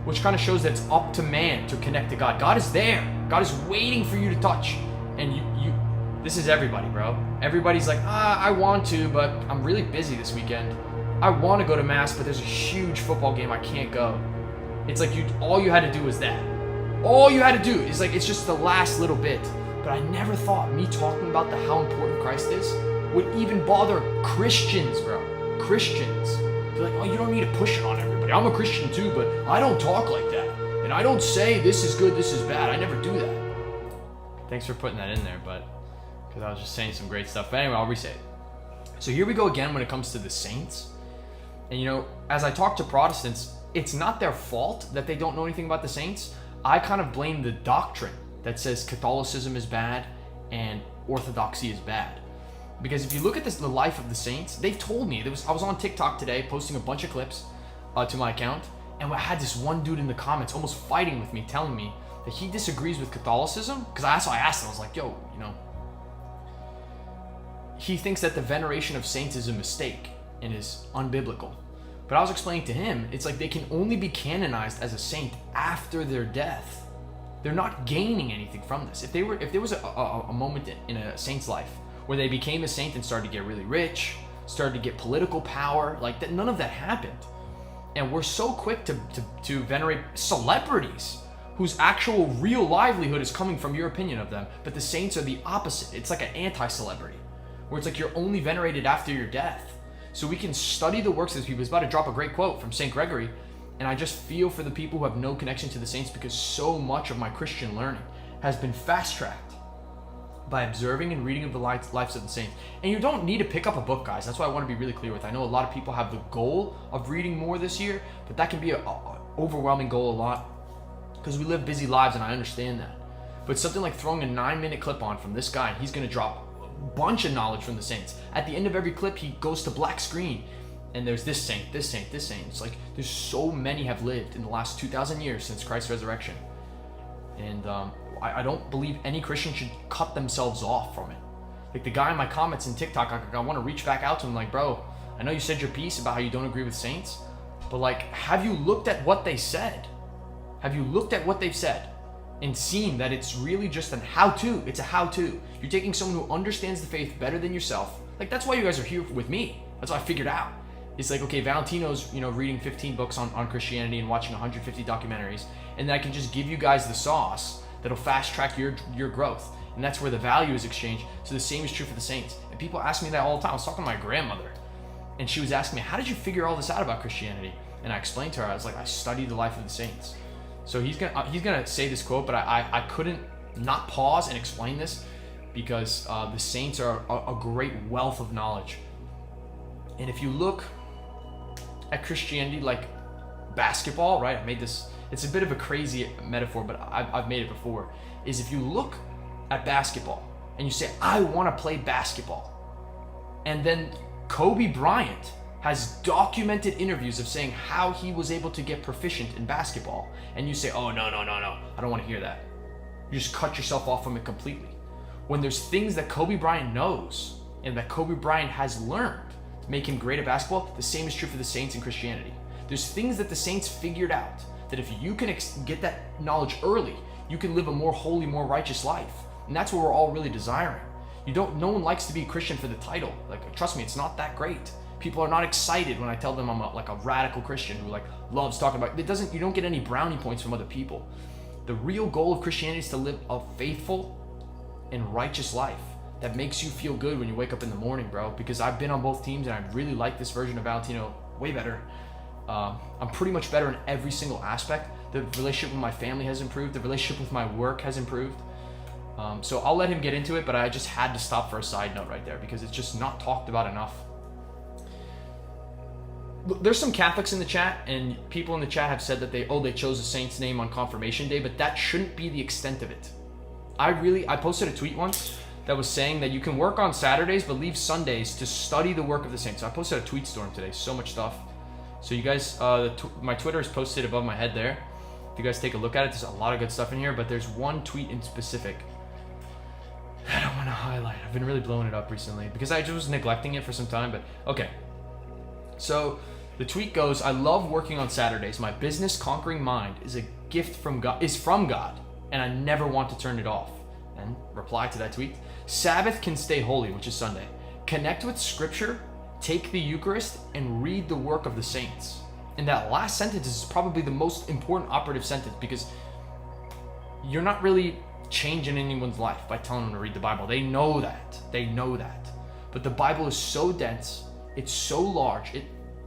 which kind of shows that it's up to man to connect to God. God is there. God is waiting for you to touch. And this is everybody, bro. Everybody's like, I want to, but I'm really busy this weekend. I want to go to mass, but there's a huge football game. I can't go. It's like all you had to do was that. All you had to do is like, it's just the last little bit. But I never thought me talking about how important Christ is would even bother Christians, bro. Christians. They're like, oh, you don't need to push it on everybody. I'm a Christian too, but I don't talk like that. And I don't say this is good, this is bad. I never do that. Thanks for putting that in there, but because I was just saying some great stuff. But anyway, I'll re-say it. So here we go again when it comes to the saints. And as I talk to Protestants, it's not their fault that they don't know anything about the saints. I kind of blame the doctrine that says Catholicism is bad and Orthodoxy is bad. Because if you look at the life of the saints, they've told me, I was on TikTok today posting a bunch of clips to my account, and I had this one dude in the comments almost fighting with me, telling me that he disagrees with Catholicism. Because I asked him, I was like, yo, he thinks that the veneration of saints is a mistake and is unbiblical. But I was explaining to him, it's like they can only be canonized as a saint after their death. They're not gaining anything from this. If there was a moment in a saint's life where they became a saint and started to get really rich, started to get political power, like that, none of that happened. And we're so quick to venerate celebrities whose actual real livelihood is coming from your opinion of them. But the saints are the opposite. It's like an anti-celebrity, where it's like you're only venerated after your death. So we can study the works of these people. He's about to drop a great quote from St. Gregory. And I just feel for the people who have no connection to the saints, because so much of my Christian learning has been fast-tracked by observing and reading of the lives of the saints. And you don't need to pick up a book, guys. That's what I want to be really clear with. I know a lot of people have the goal of reading more this year, but that can be an overwhelming goal a lot because we live busy lives, and I understand that. But something like throwing a 9-minute clip on from this guy, and he's going to drop bunch of knowledge from the saints. At the end of every clip, he goes to black screen and there's this saint, this saint, this saint. It's like there's so many have lived in the last 2,000 years since Christ's resurrection. And I don't believe any Christian should cut themselves off from it. Like the guy in my comments in TikTok, I want to reach back out to him like, bro, I know you said your piece about how you don't agree with saints, but like, have you looked at what they said? Have you looked at what they've said and seen that it's really just an how-to? It's a how-to. You're taking someone who understands the faith better than yourself. Like, that's why you guys are here with me. That's what I figured out. It's like, okay, Valentino's, reading 15 books on Christianity and watching 150 documentaries, and then I can just give you guys the sauce that'll fast track your growth. And that's where the value is exchanged. So the same is true for the saints. And people ask me that all the time. I was talking to my grandmother, and she was asking me, how did you figure all this out about Christianity? And I explained to her, I was like, I studied the life of the saints. So he's gonna say this quote, but I couldn't not pause and explain this because the saints are a great wealth of knowledge. And if you look at Christianity like basketball, right? I made this, it's a bit of a crazy metaphor, but I've made it before, is if you look at basketball and you say, I want to play basketball, and then Kobe Bryant has documented interviews of saying how he was able to get proficient in basketball, and you say, oh, no, I don't want to hear that. You just cut yourself off from it completely. When there's things that Kobe Bryant knows and that Kobe Bryant has learned to make him great at basketball, the same is true for the saints in Christianity. There's things that the saints figured out that if you can get that knowledge early, you can live a more holy, more righteous life. And that's what we're all really desiring. No one likes to be a Christian for the title. Like, trust me, it's not that great. People are not excited when I tell them I'm a radical Christian who loves talking about it. You don't get any brownie points from other people. The real goal of Christianity is to live a faithful and righteous life that makes you feel good when you wake up in the morning, bro. Because I've been on both teams and I really like this version of Valentino way better. I'm pretty much better in every single aspect. The relationship with my family has improved. The relationship with my work has improved. So I'll let him get into it, but I just had to stop for a side note right there because it's just not talked about enough. There's some Catholics in the chat, and people in the chat have said that they chose a saint's name on confirmation day, but that shouldn't be the extent of it. I posted a tweet once that was saying that you can work on Saturdays but leave Sundays to study the work of the saints. So I posted a tweet storm today, so much stuff. So you guys, my Twitter is posted above my head there. If you guys take a look at it, there's a lot of good stuff in here, but there's one tweet in specific that I want to highlight. I've been really blowing it up recently because I just was neglecting it for some time, but okay. So The tweet goes, I love working on Saturdays. My business conquering mind is a gift from God, and I never want to turn it off. And reply to that tweet, Sabbath can stay holy, which is Sunday. Connect with scripture, take the Eucharist, and read the work of the saints. And that last sentence is probably the most important operative sentence, because you're not really changing anyone's life by telling them to read the Bible. They know that. But the Bible is so dense, it's so large,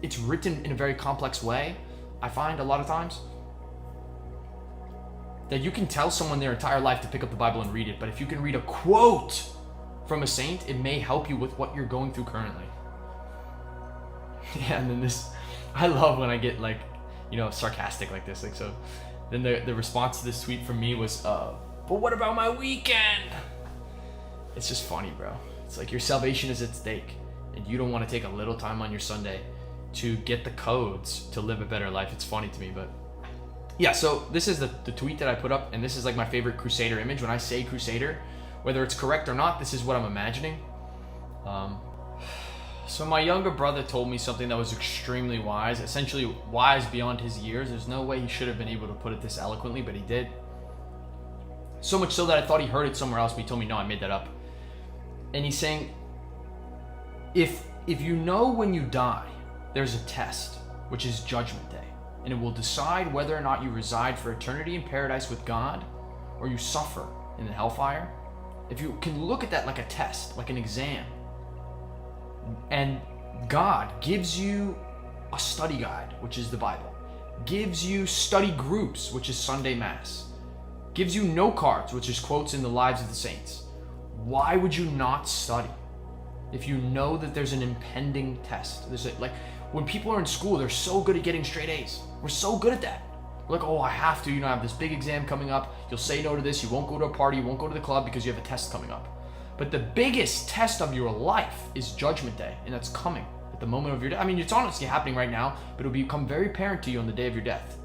it's written in a very complex way, I find a lot of times, that you can tell someone their entire life to pick up the Bible and read it, but if you can read a quote from a saint, it may help you with what you're going through currently. Yeah, and then this, I love when I get like, sarcastic like this. Like, so then the response to this tweet from me was, but what about my weekend? It's just funny, bro. It's like your salvation is at stake, and you don't want to take a little time on your Sunday to get the codes to live a better life. It's funny to me, but yeah, so this is the tweet that I put up, and this is like my favorite Crusader image. When I say Crusader, whether it's correct or not, this is what I'm imagining. So my younger brother told me something that was extremely wise, essentially wise beyond his years. There's no way he should have been able to put it this eloquently, but he did. So much so that I thought he heard it somewhere else, but he told me, no, I made that up. And he's saying, if you know when you die, there's a test, which is Judgment Day, and it will decide whether or not you reside for eternity in paradise with God, or you suffer in the hellfire. If you can look at that like a test, like an exam, and God gives you a study guide, which is the Bible, gives you study groups, which is Sunday Mass, gives you note cards, which is quotes in the lives of the saints, why would you not study if you know that there's an impending test? Like when people are in school, they're so good at getting straight A's. We're so good at that. We're like, oh, I have to, I have this big exam coming up. You'll say no to this. You won't go to a party. You won't go to the club because you have a test coming up. But the biggest test of your life is Judgment Day, and that's coming at the moment of your death. I mean, it's honestly happening right now, but it'll become very apparent to you on the day of your death.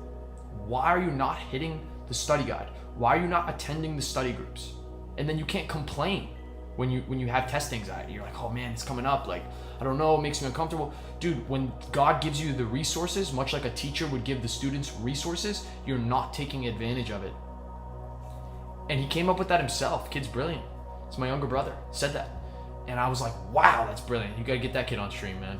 Why are you not hitting the study guide? Why are you not attending the study groups? And then you can't complain when you have test anxiety. You're like, oh man, it's coming up. Like, I don't know, it makes me uncomfortable. Dude, when God gives you the resources, much like a teacher would give the students resources, you're not taking advantage of it. And he came up with that himself. Kid's brilliant. It's my younger brother said that. And I was like, wow, that's brilliant. You got to get that kid on stream, man.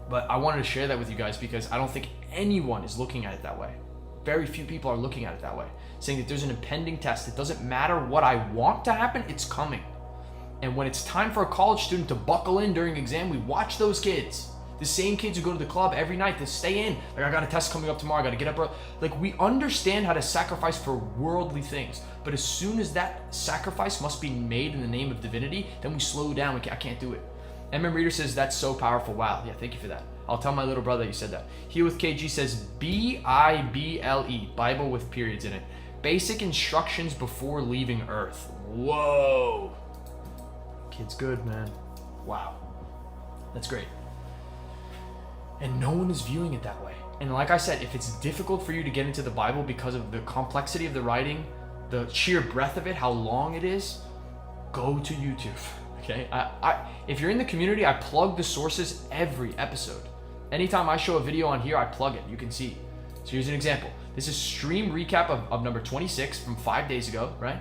But I wanted to share that with you guys because I don't think anyone is looking at it that way. Very few people are looking at it that way, saying that there's an impending test. It doesn't matter what I want to happen, it's coming. And when it's time for a college student to buckle in during exam, we watch those kids. The same kids who go to the club every night to stay in. Like, I got a test coming up tomorrow, I got to get up early. Like, we understand how to sacrifice for worldly things. But as soon as that sacrifice must be made in the name of divinity, then we slow down. I can't do it. MM Reader says, that's so powerful. Wow. Yeah, thank you for that. I'll tell my little brother you said that. Here with KG says, B-I-B-L-E, Bible with periods in it. Basic instructions before leaving Earth. Whoa. Kid's good, man. Wow. That's great. And no one is viewing it that way. And like I said, if it's difficult for you to get into the Bible because of the complexity of the writing, the sheer breadth of it, how long it is, go to YouTube. Okay? If you're in the community, I plug the sources every episode. Anytime I show a video on here, I plug it. You can see. So here's an example. This is stream recap of number 26 from 5 days ago, right?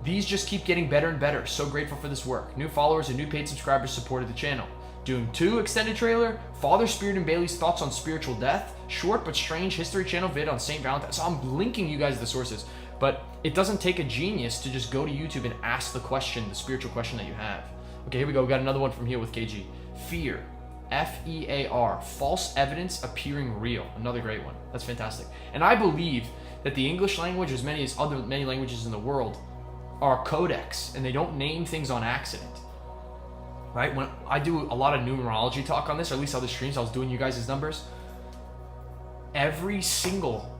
These just keep getting better and better. So grateful for this work. New followers and new paid subscribers supported the channel. Doing 2 extended trailer, Father Spirit and Bailey's thoughts on spiritual death, short but strange History Channel vid on St. Valentine. So I'm linking you guys the sources, but it doesn't take a genius to just go to YouTube and ask the question, the spiritual question that you have. Okay, here we go. We got another one from here with KG. Fear, F-E-A-R, false evidence appearing real. Another great one. That's fantastic. And I believe that the English language, as many languages in the world, are codex, and they don't name things on accident. Right? When I do a lot of numerology talk on this, or at least other streams, I was doing you guys' numbers. Every single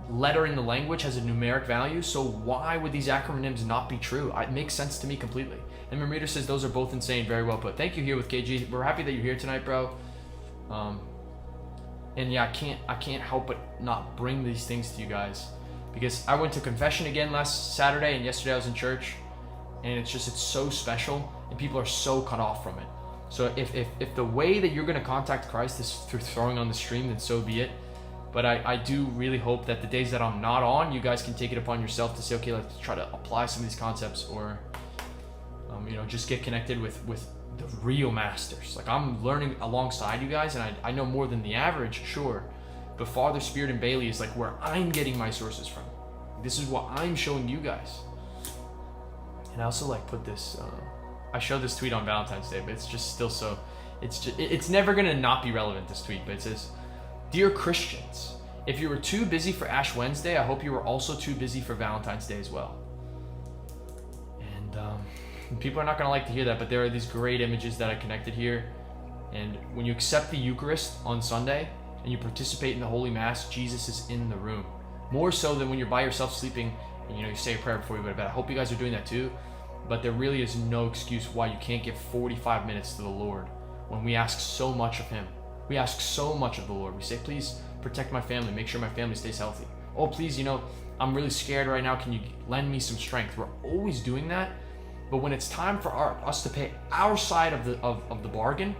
letter in the language has a numeric value, so why would these acronyms not be true? It makes sense to me completely. And my reader says those are both insane. Very well put. Thank you here with KG. We're happy that you're here tonight, bro. And yeah, I can't help but not bring these things to you guys because I went to confession again last Saturday, and yesterday I was in church, and it's so special, and people are so cut off from it. So if the way that you're going to contact Christ is through throwing on the stream, then so be it. But I do really hope that the days that I'm not on, you guys can take it upon yourself to say, okay, let's try to apply some of these concepts, or just get connected with the real masters. Like, I'm learning alongside you guys, and I know more than the average, sure. But Father, Spirit, and Bailey is like where I'm getting my sources from. This is what I'm showing you guys. And I also like put this, I showed this tweet on Valentine's Day, but it's just still so, it's never gonna not be relevant, this tweet, but it says, "Dear Christians, if you were too busy for Ash Wednesday, I hope you were also too busy for Valentine's Day as well." And people are not gonna like to hear that, but there are these great images that I connected here. And when you accept the Eucharist on Sunday and you participate in the Holy Mass, Jesus is in the room. More so than when you're by yourself sleeping and you say a prayer before you go to bed. I hope you guys are doing that too. But there really is no excuse why you can't give 45 minutes to the Lord when we ask so much of Him. We ask so much of the Lord. We say, please protect my family, make sure my family stays healthy. Oh, please, I'm really scared right now. Can you lend me some strength? We're always doing that. But when it's time for us to pay our side of the bargain,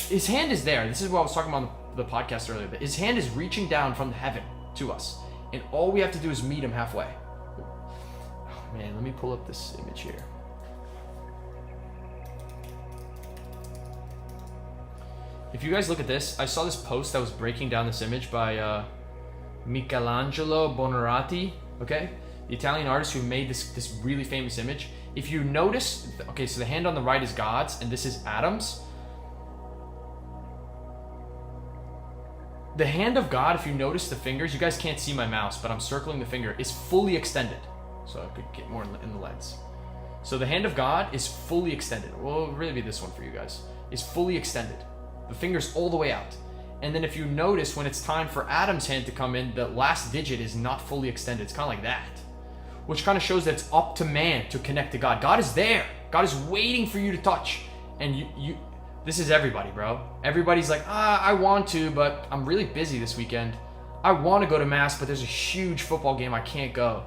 His hand is there. This is what I was talking about on the podcast earlier. But His hand is reaching down from heaven to us. And all we have to do is meet Him halfway. Oh, man, let me pull up this image here. If you guys look at this, I saw this post that was breaking down this image by Michelangelo Buonarroti, okay? The Italian artist who made this really famous image. If you notice, okay, so the hand on the right is God's, and this is Adam's. The hand of God, if you notice the fingers, you guys can't see my mouse, but I'm circling the finger, is fully extended. So I could get more in the lens. So the hand of God is fully extended. Well, it'll really be this one for you guys. Is fully extended. The finger's all the way out. And then if you notice, when it's time for Adam's hand to come in, the last digit is not fully extended. It's kind of like that. Which kind of shows that it's up to man to connect to God. God is there. God is waiting for you to touch. And you this is everybody, bro. Everybody's like, I want to, but I'm really busy this weekend. I want to go to Mass, but there's a huge football game. I can't go.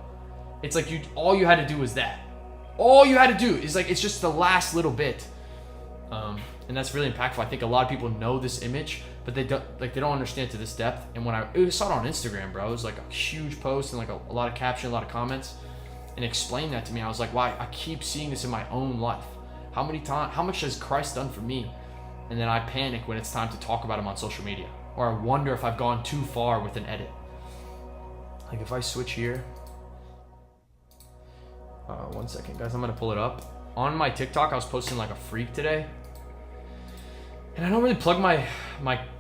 It's like all you had to do was that. All you had to do is it's just the last little bit. And that's really impactful. I think a lot of people know this image, but they don't understand it to this depth. And when I saw it on Instagram, bro, it was like a huge post and like a lot of caption, a lot of comments, and explained that to me. I was like, why? I keep seeing this in my own life. How much has Christ done for me? And then I panic when it's time to talk about Him on social media, or I wonder if I've gone too far with an edit. Like if I switch here, 1 second, guys, I'm gonna pull it up. On my TikTok, I was posting like a freak today. And I don't really plug my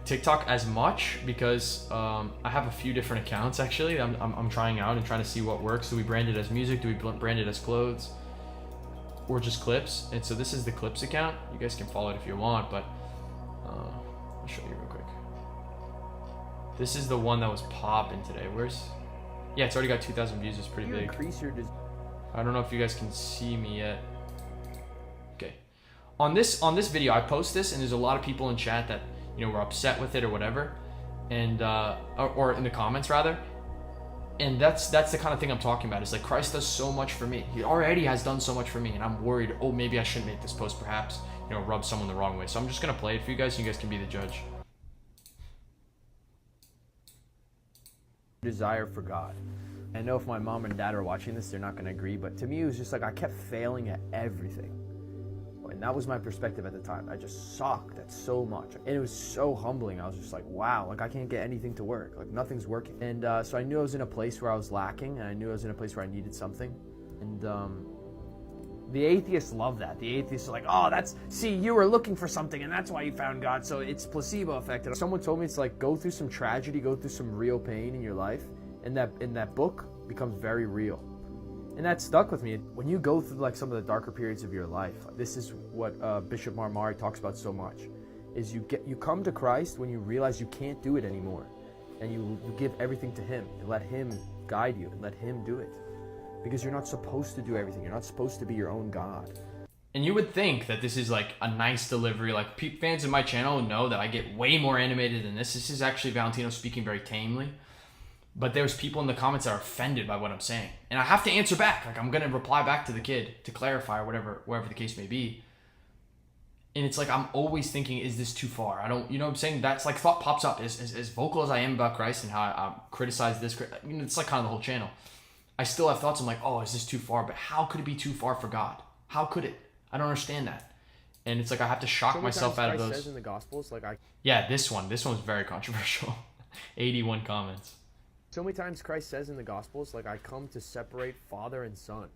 TikTok as much because I have a few different accounts actually. I'm trying out and trying to see what works. Do we brand it as music? Do we brand it as clothes? Or just clips? And so this is the clips account. You guys can follow it if you want, but I'll show you real quick. This is the one that was popping today. Yeah, it's already got 2,000 views. It's pretty big. I don't know if you guys can see me yet. Okay. On this video, I post this, and there's a lot of people in chat that were upset with it or whatever, and or in the comments rather. And that's the kind of thing I'm talking about. It's like Christ does so much for me. He already has done so much for me, and I'm worried. Oh, maybe I shouldn't make this post. Perhaps rub someone the wrong way. So I'm just gonna play it for you guys. And you guys can be the judge. Desire for God. I know if my mom and dad are watching this, they're not going to agree, but to me it was just like I kept failing at everything. And that was my perspective at the time. I just sucked at so much. And it was so humbling. I was just like, wow, like I can't get anything to work. Like nothing's working. And so I knew I was in a place where I was lacking, and I knew I was in a place where I needed something. And the atheists love that. The atheists are like, oh, see, you were looking for something and that's why you found God. So it's placebo effect. And someone told me it's like go through some tragedy, go through some real pain in your life. And that book becomes very real. And that stuck with me. When you go through like some of the darker periods of your life, this is what Bishop Marmari talks about so much, is you come to Christ when you realize you can't do it anymore. And you give everything to Him and let Him guide you and let Him do it. Because you're not supposed to do everything. You're not supposed to be your own God. And you would think that this is like a nice delivery. Like fans of my channel know that I get way more animated than this. This is actually Valentino speaking very tamely. But there's people in the comments that are offended by what I'm saying. And I have to answer back. Like I'm going to reply back to the kid to clarify or whatever the case may be. And it's like, I'm always thinking, is this too far? I don't, you know what I'm saying? That's like, thought pops up. As vocal as I am about Christ and how I criticize this, you know, it's like kind of the whole channel. I still have thoughts. I'm like, oh, is this too far? But how could it be too far for God? How could it? I don't understand that. And it's like, I have to shock myself out of those. Says in the Gospels, like Yeah, this one's very controversial. 81 comments. So many times Christ says in the Gospels, like, I come to separate father and son,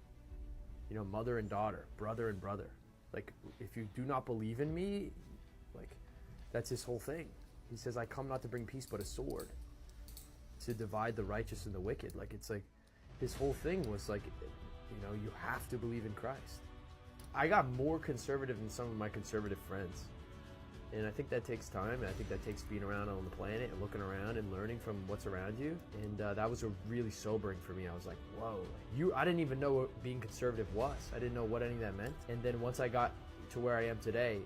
you know, mother and daughter, brother and brother. Like, if you do not believe in me, like, that's his whole thing. He says, I come not to bring peace but a sword, to divide the righteous and the wicked. Like, it's like, his whole thing was like, you know, you have to believe in Christ. I got more conservative than some of my conservative friends. And I think that takes time, and I think that takes being around on the planet and looking around and learning from what's around you. And that was a really sobering for me. I was like, whoa, I didn't even know what being conservative was. I didn't know what any of that meant. And then once I got to where I am today,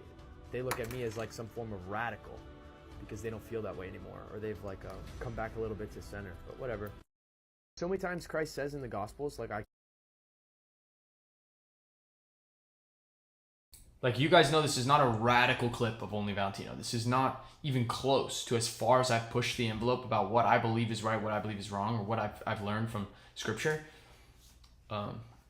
they look at me as like some form of radical because they don't feel that way anymore, or they've like come back a little bit to center, but whatever. So many times Christ says in the Gospels, like, you guys know this is not a radical clip of Only Valentino. This is not even close to as far as I've pushed the envelope about what I believe is right, what I believe is wrong, or what I've learned from Scripture.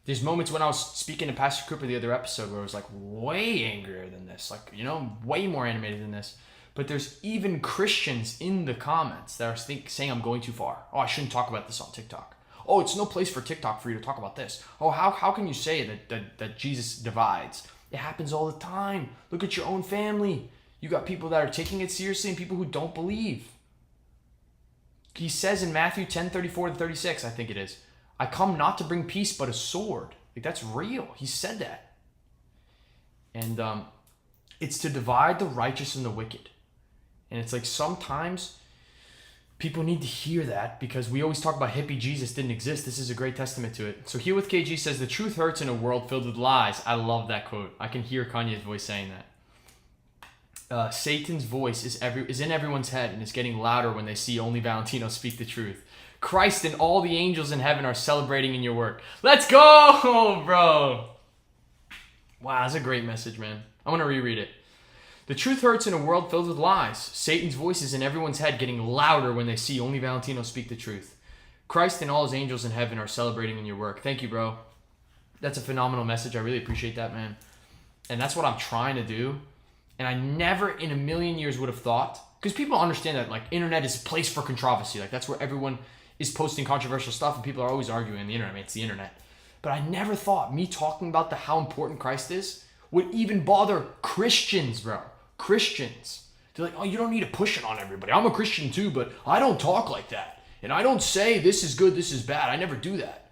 There's moments when I was speaking to Pastor Cooper the other episode where I was like way angrier than this, like, you know, way more animated than this. But there's even Christians in the comments that are saying I'm going too far. Oh, I shouldn't talk about this on TikTok. Oh, it's no place for TikTok for you to talk about this. Oh, how can you say that Jesus divides? It happens all the time. Look at your own family. You got people that are taking it seriously and people who don't believe. He says in Matthew 10:34-36, I think it is, I come not to bring peace but a sword. Like, that's real. He said that. And it's to divide the righteous and the wicked. And it's like, sometimes people need to hear that, because we always talk about hippie Jesus didn't exist. This is a great testament to it. So Here with KG says, the truth hurts in a world filled with lies. I love that quote. I can hear Kanye's voice saying that. Satan's voice is in everyone's head and is getting louder when they see Only Valentino speak the truth. Christ and all the angels in heaven are celebrating in your work. Let's go, bro. Wow, that's a great message, man. I want to reread it. The truth hurts in a world filled with lies. Satan's voice is in everyone's head getting louder when they see Only Valentino speak the truth. Christ and all his angels in heaven are celebrating in your work. Thank you, bro. That's a phenomenal message. I really appreciate that, man. And that's what I'm trying to do. And I never in a million years would have thought, because people understand that, like, internet is a place for controversy. Like, that's where everyone is posting controversial stuff and people are always arguing on the internet. I mean, it's the internet. But I never thought me talking about how important Christ is would even bother Christians, bro. Christians. They're like, oh, you don't need to push it on everybody. I'm a Christian too, but I don't talk like that. And I don't say this is good, this is bad. I never do that.